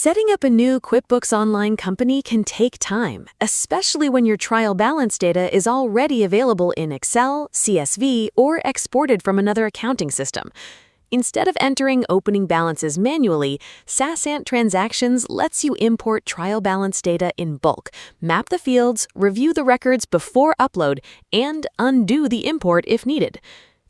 Setting up a new QuickBooks Online company can take time, especially when your trial balance data is already available in Excel, CSV, or exported from another accounting system. Instead of entering opening balances manually, SaasAnt Transactions lets you import trial balance data in bulk, map the fields, review the records before upload, and undo the import if needed.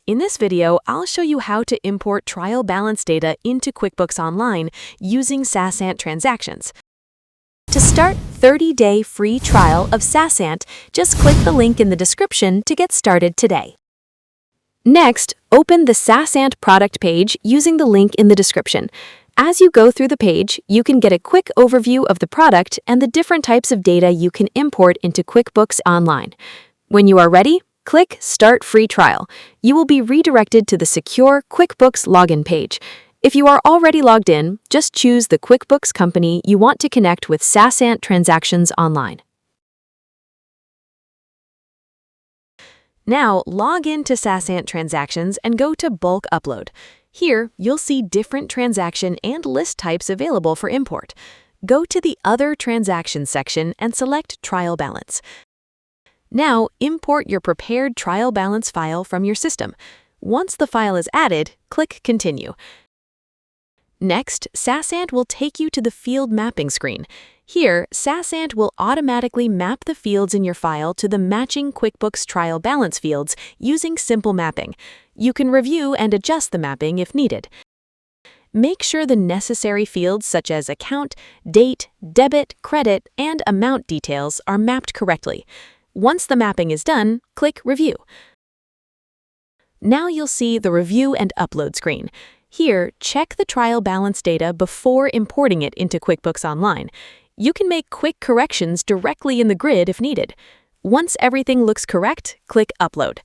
In this video, I'll show you how to import trial balance data into QuickBooks Online using SaasAnt Transactions. To start 30-day free trial of SaasAnt, just click the link in the description to get started today. Next, open the SaasAnt product page using the link in the description. As you go through the page, you can get a quick overview of the product and the different types of data you can import into QuickBooks Online. When you are ready, click Start Free Trial. You will be redirected to the secure QuickBooks login page. If you are already logged in, just choose the QuickBooks company you want to connect with SaasAnt Transactions Online. Now, log in to SaasAnt Transactions and go to Bulk Upload. Here, you'll see different transaction and list types available for import. Go to the Other Transactions section and select Trial Balance. Now, import your prepared trial balance file from your system. Once the file is added, click Continue. Next, SaasAnt will take you to the Field Mapping screen. Here, SaasAnt will automatically map the fields in your file to the matching QuickBooks trial balance fields using simple mapping. You can review and adjust the mapping if needed. Make sure the necessary fields such as account, date, debit, credit, and amount details are mapped correctly. Once the mapping is done, click Review. Now you'll see the Review and Upload screen. Here, check the trial balance data before importing it into QuickBooks Online. You can make quick corrections directly in the grid if needed. Once everything looks correct, click Upload.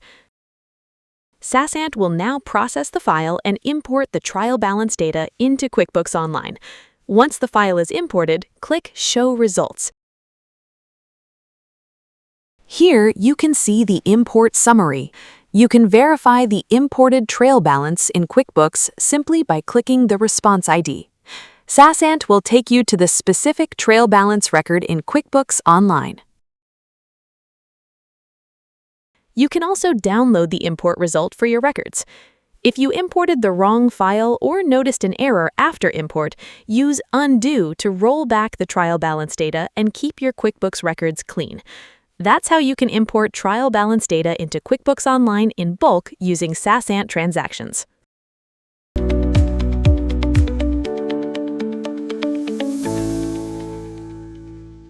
SaasAnt will now process the file and import the trial balance data into QuickBooks Online. Once the file is imported, click Show Results. Here, you can see the import summary. You can verify the imported trail balance in QuickBooks simply by clicking the response ID. SaasAnt will take you to the specific trail balance record in QuickBooks Online. You can also download the import result for your records. If you imported the wrong file or noticed an error after import, use Undo to roll back the trial balance data and keep your QuickBooks records clean. That's how you can import trial balance data into QuickBooks Online in bulk using SaasAnt Transactions.